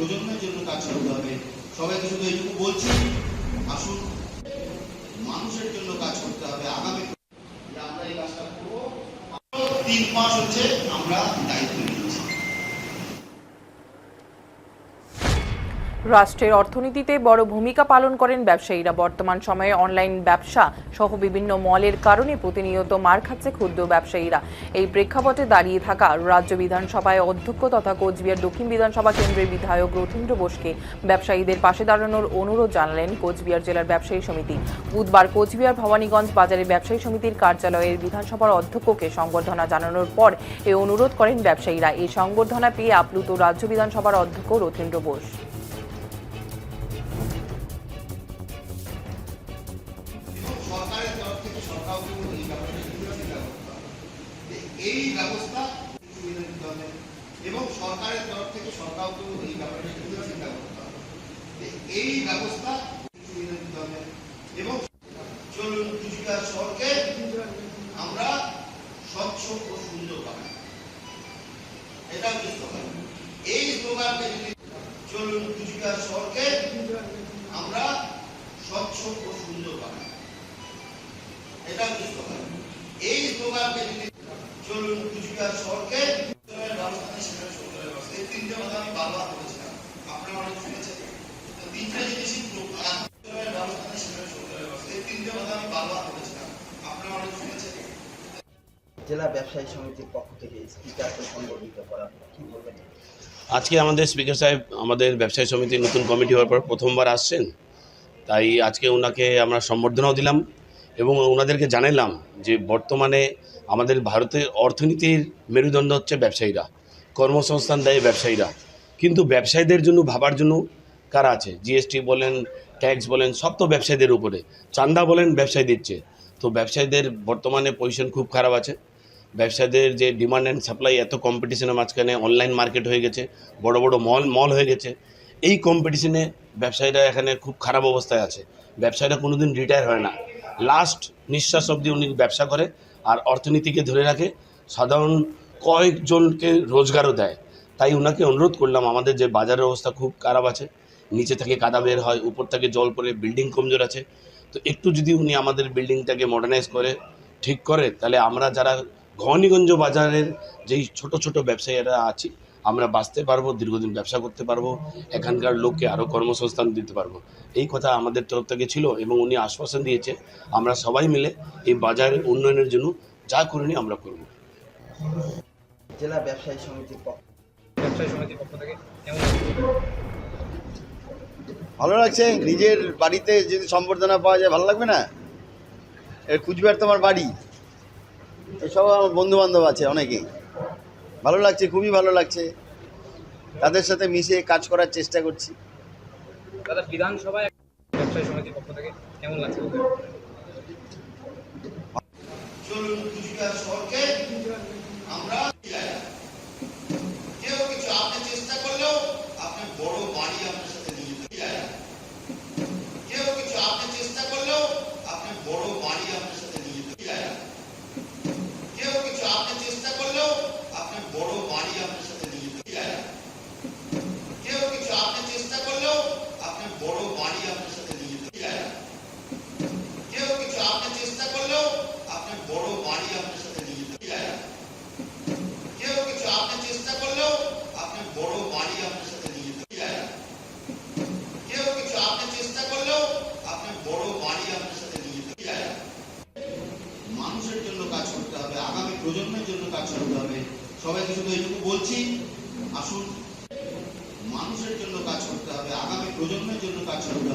প্রজন্মের জন্য কাজ করতে হবে। সবাইকে শুধু এইটুকু বলছি, আসুন মানুষের জন্য কাজ করতে হবে। আগামী আমরা এই কাজটা করবো। 3 মাস হচ্ছে আমরা দায়িত্ব নিয়েছি। রাষ্ট্রের অর্থনীতিতে বড় ভূমিকা পালন করেন ব্যবসায়ীরা। বর্তমান সময়ে অনলাইন ব্যবসা সহ বিভিন্ন মলের কারণে প্রতিনিয়ত মার খাচ্ছে ক্ষুদ্র ব্যবসায়ীরা। এই প্রেক্ষাপটে দাঁড়িয়ে থাকা রাজ্য বিধানসভায় অধ্যক্ষ তথা কোচবিহার দক্ষিণ বিধানসভা কেন্দ্রের বিধায়ক রথীন্দ্র বোসকে ব্যবসায়ীদের পাশে দাঁড়ানোর অনুরোধ জানালেন কোচবিহার জেলার ব্যবসায়ী সমিতি। বুধবার কোচবিহার ভবানীগঞ্জ বাজারে ব্যবসায়ী সমিতির কার্যালয়ের বিধানসভার অধ্যক্ষকে সংবর্ধনা জানানোর পর এই অনুরোধ করেন ব্যবসায়ীরা। এই সংবর্ধনা পেয়ে আপ্লুত রাজ্য বিধানসভার অধ্যক্ষ রথীন্দ্র বোস। সরকারের তরফ থেকে সরকারও কিন্তু এই ব্যবস্থা সুবিধা দিতে হবে এবং সরকারের তরফ থেকে সরকারও কিন্তু এই ব্যাপারটা চিন্তা করতে হবে। এই ব্যবস্থা সুবিধা দিতে হবে এবং চলুন কুচবিহার শহরকে আমরা স্বচ্ছ ও সুন্দর বানাই। এটা হচ্ছে স্লোগান। এই স্লোগানকে যদি চলুন কুচবিহার শহরকে আমরা স্বচ্ছ ও সুন্দর বানাই, এটা হচ্ছে স্লোগান। এই স্লোগানকে যদি চলুন কুচবিহার শহরকে এই তিনটে কথা আমি বারবার বলেছিলাম, আপনারা অনেক শুনেছেন। তিনটা জিনিসই এই তিনটে কথা আমি বারবার বলেছিলাম, আপনারা অনেক শুনেছেন। জেলা ব্যবসায়ী সমিতির পক্ষ থেকে স্পিকারকে সংবর্ধিত করা, কি বলবেন? আজকে আমাদের স্পিকার সাহেব আমাদের ব্যবসায়ী সমিতির নতুন কমিটি হওয়ার পর প্রথমবার আসছেন, তাই আজকে ওনাকে আমরা সম্বর্ধনাও দিলাম এবং ওনাদেরকে জানালাম যে বর্তমানে আমাদের ভারতের অর্থনীতির মেরুদণ্ড হচ্ছে ব্যবসায়ীরা, কর্মসংস্থান দেয় ব্যবসায়ীরা। কিন্তু ব্যবসায়ীদের জন্য ভাবার জন্য কারা আছে? জিএসটি বলেন, ট্যাক্স বলেন, সব তো ব্যবসায়ীদের উপরে। চাঁদা বলেন ব্যবসায়ী দিচ্ছে। তো ব্যবসায়ীদের বর্তমানে পজিশন খুব খারাপ আছে। ব্যবসায়ীদের যে ডিমান্ড অ্যান্ড সাপ্লাই, এত কম্পিটিশনের মাঝখানে অনলাইন মার্কেট হয়ে গেছে, বড় বড় মল হয়ে গেছে। এই কম্পিটিশনে ব্যবসায়ীরা এখানে খুব খারাপ অবস্থায় আছে। ব্যবসায়ীরা কোনোদিন রিটায়ার হয় না, লাস্ট নিঃশ্বাস অবধি উনি ব্যবসা করে আর অর্থনীতিকে ধরে রাখে, সাধারণ কয়েকজনকে রোজগারও দেয়। তাই ওনাকে অনুরোধ করলাম, আমাদের যে বাজারের অবস্থা খুব খারাপ আছে, নিচে থেকে কাদা বের হয়, উপর থেকে জল পড়ে, বিল্ডিং কমজোর আছে। তো একটু যদি উনি আমাদের বিল্ডিংটাকে মডার্নাইজ করে ঠিক করে, তাহলে আমরা যারা ভবানীগঞ্জ বাজারের যেই ছোট ছোট ব্যবসায়ীরা আছি, আমরা বাঁচতে পারবো, দীর্ঘদিন ব্যবসা করতে পারবো, এখানকার লোককে আরও কর্মসংস্থান দিতে পারবো। এই কথা আমাদের তরফ থেকে ছিল এবং উনি আশ্বাসন দিয়েছে আমরা সবাই মিলে এই বাজারের উন্নয়নের জন্য যা করিনি আমরা করব। জেলা ব্যবসায়ী সমিতির পক্ষ থেকে ভালো লাগছে। নিজের বাড়িতে যদি সম্বর্ধনা পাওয়া যায় ভালো লাগবে না? এর কুচবিহার তোমার বাড়ি, এসব আমার বন্ধু বান্ধব আছে অনেকেই। ভালো লাগছে, খুবই ভালো লাগছে। তাদের সাথে মিশে কাজ করার চেষ্টা করছি। দাদা, বিধানসভায় ব্যবসায়ী সমিতির পক্ষ থেকে কেমন লাগছে? চলুন কুচবিহার শহরকে আমরা কেউ কিছু আপনি চেষ্টা করলেও আপনি বড় বাড়ি আপনার সাথে নিয়ে যেতে চায়। কেউ কিছু আপনি চেষ্টা করলেও আপনি বড় বাড়ি আপনার সাথে নিয়ে যেতে চায়। কেউ কিছু আপনি চেষ্টা করলেও আপনি বড় বাড়ি আপনার সাথে নিয়ে যেতে চায়। কেউ কিছু আপনি চেষ্টা করলেও আপনি বড় বাড়ি আপনার সাথে নিয়ে যেতে চায়। কেউ কিছু আপনি চেষ্টা করলেও আপনি বড় বাড়ি আপনার সাথে নিয়ে যেতে চায়। কেউ কিছু আপনি চেষ্টা করলেও আপনি বড় বাড়ি আপনার সাথে নিয়ে যেতে চায়। কেউ কিছু আপনি চেষ্টা করলেও আপনি বড় বাড়ি আপনার সাথে নিয়ে যেতে চায়। মানুষের জন্য কাজ করতে হবে, আগামী প্রজন্মের জন্য কাজ করতে হবে। সবাইকে শুধু এইটুকু বলছি, আসুন মানুষের জন্য কাজ করতে হবে, আগামী প্রজন্মের জন্য কাজ করতে হবে।